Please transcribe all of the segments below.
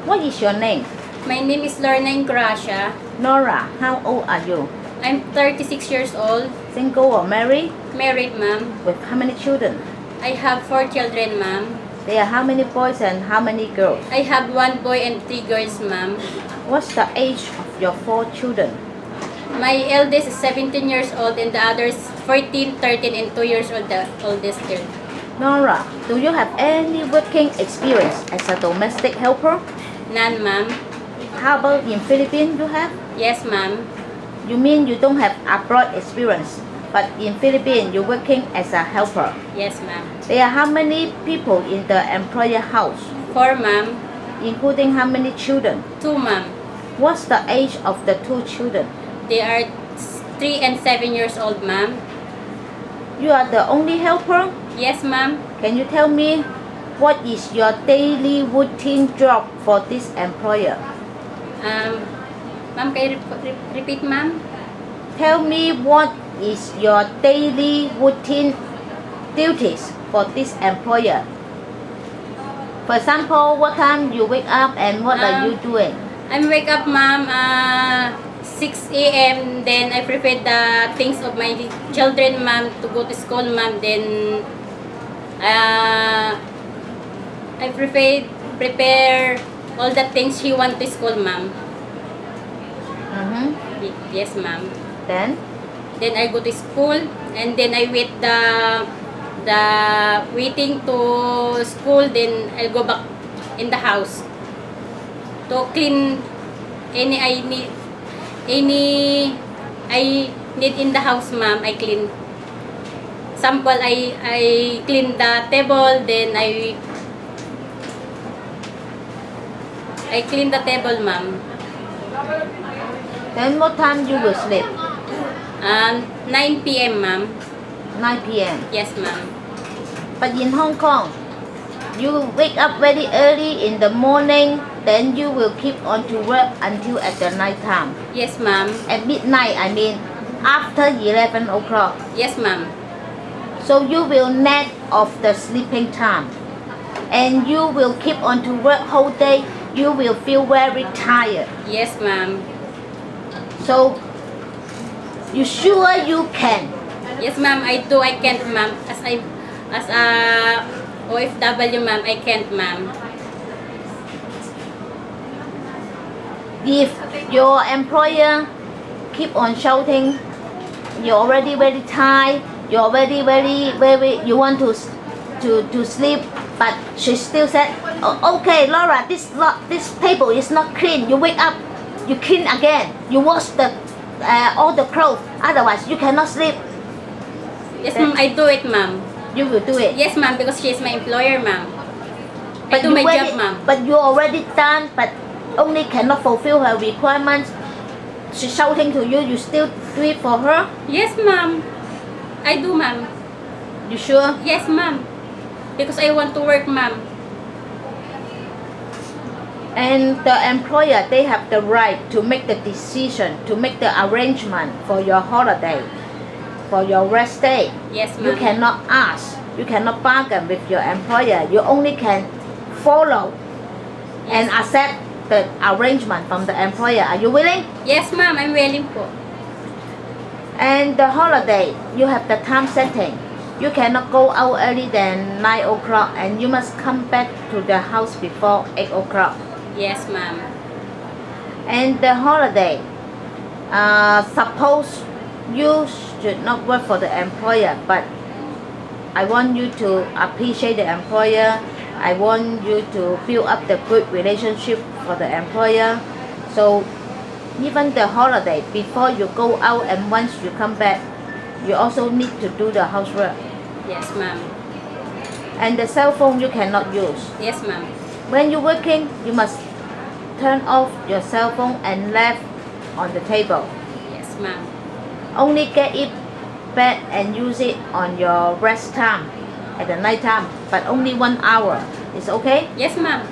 What is your name? My name is Lorna Ingracia. Nora, how old are you? I'm 36 years old. Single or married? Married, ma'am. With how many children? I have 4 children, ma'am. There are how many boys and how many girls? I have 1 boy and 3 girls, ma'am. What's the age of your 4 children? My eldest is 17 years old and the others 14, 13, and 2 years old, the oldest girl. Nora, do you have any working experience as a domestic helper? None, ma'am. How about in Philippines you have? Yes, ma'am. You mean you don't have abroad experience, but in Philippines you're working as a helper. Yes, ma'am. There are how many people in the employer house, 4, ma'am. including how many children? 2, ma'am. What's the age of the 2 children? They are 3 and 7 years old, ma'am. You are the only helper? Yes, ma'am. Can you tell me what is your daily routine job for this employer? Ma'am, can you repeat, ma'am? Tell me what is your daily routine duties for this employer. For example, what time you wake up and what are you doing? I wake up, ma'am, 6 a.m. Then I prepare the things of my children, ma'am, to go to school, ma'am. Then I prepare all the things she want to school, ma'am. Yes, ma'am. Then I go to school and then I wait the waiting to school. Then I'll go back in the house to clean any I need in the house, ma'am. I clean. Sample, I clean the table. Then I clean the table, ma'am. Then what time you will sleep? 9 p.m., ma'am. 9 p.m. Yes, ma'am. But in Hong Kong, you wake up very early in the morning, then you will keep on to work until at the night time. Yes, ma'am. At midnight, I mean, after 11 o'clock. Yes, ma'am. So you will net off the sleeping time. And you will keep on to work whole day. You will feel very tired. Yes, ma'am. So, you sure you can? Yes, ma'am. I can't, ma'am. As a OFW, ma'am, I can't, ma'am. If your employer keep on shouting, you're already very tired, you're already very, you want to sleep, but she still said, oh, okay, Laura, this table is not clean. You wake up, you clean again, you wash all the clothes, otherwise you cannot sleep. Yes, ma'am, I do it, ma'am. You will do it. Yes, ma'am, because she is my employer, ma'am. I do my job, ma'am. But you already done, but only cannot fulfill her requirements. She's shouting to you, you still do it for her? Yes, ma'am. I do, ma'am. You sure? Yes, ma'am. Because I want to work, ma'am. And the employer, they have the right to make the decision, to make the arrangement for your holiday, for your rest day. Yes, ma'am. You cannot ask, you cannot bargain with your employer. You only can follow and accept the arrangement from the employer. Are you willing? Yes, ma'am. I'm willing po. And the holiday, you have the time setting. You cannot go out early than 9 o'clock and you must come back to the house before 8 o'clock. Yes, ma'am. And the holiday, suppose you should not work for the employer, but I want you to appreciate the employer. I want you to build up the good relationship for the employer. So even the holiday, before you go out and once you come back, you also need to do the housework. Yes, ma'am. And the cell phone you cannot use. Yes, ma'am. When you're working, you must turn off your cell phone and left on the table. Yes, ma'am. Only get it back and use it on your rest time at the night time, but only 1 hour. Is okay? Yes, ma'am.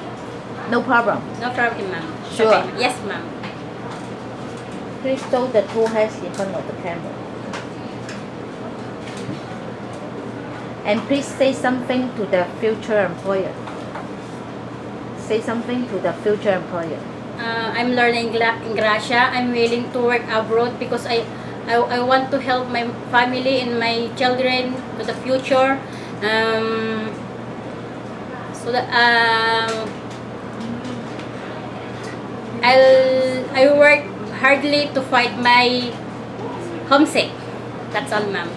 No problem. No problem, ma'am. Sure. Okay. Yes, ma'am. Please show the two hands in front of the camera. And please say something to the future employer. say something to the future employer? I'm learning Gracia. I'm willing to work abroad because I want to help my family and my children to the future. So that I work hardly to fight my homesick. That's all, ma'am.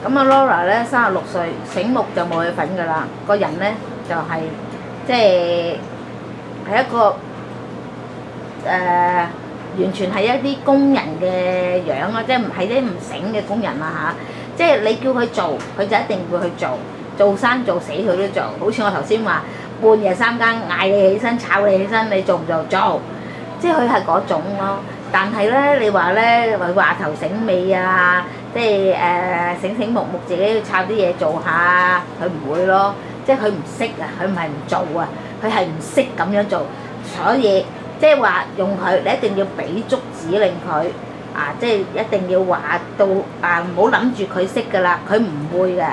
咁啊 Laura 咧36歲，醒目就冇佢份㗎啦。個人咧就係、即係一個完全係一啲工人嘅樣啊，即係唔係啲唔醒嘅工人啊嚇。即係你叫佢做，佢就一定會去做，做生做死佢都做。好似我頭先話，半夜3更嗌你起身，炒你起身，你做唔做？做。即係佢係嗰種咯。但係咧，你話咧話頭醒尾啊，即係醒目目自己要抄啲嘢做下，佢唔會咯。即係佢唔識啊，佢唔係唔做啊，佢係唔識咁樣做。所以即係話用佢，你一定要俾足指令佢啊！即係一定要話到啊，唔好諗住佢識㗎啦，佢唔會嘅。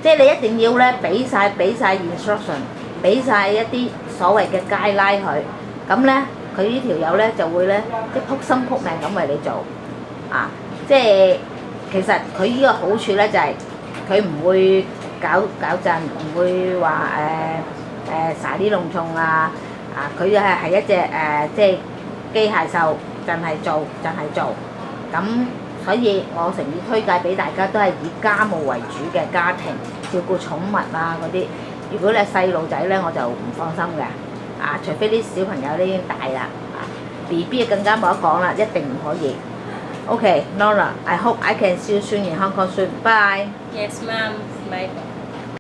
即係你一定要咧俾晒 instruction， 俾晒一啲所謂嘅街拉佢，咁咧。佢呢條友咧就會咧，即係撲心撲命咁為你做，啊！即係其實佢呢個好處咧就係佢唔會搞震，唔會話撒啲弄蟲啊！佢係一隻即係機械獸，淨係做，咁所以我誠意推介俾大家都係以家務為主嘅家庭，照顧寵物啊嗰啲。如果你係細路仔咧，我就唔放心嘅。除非啲小朋友都已經大啦，BB 更加冇得講啦，一定唔可以。Okay, Nora, I hope I can see you soon in Hong Kong soon. Bye. Yes, ma'am. Bye.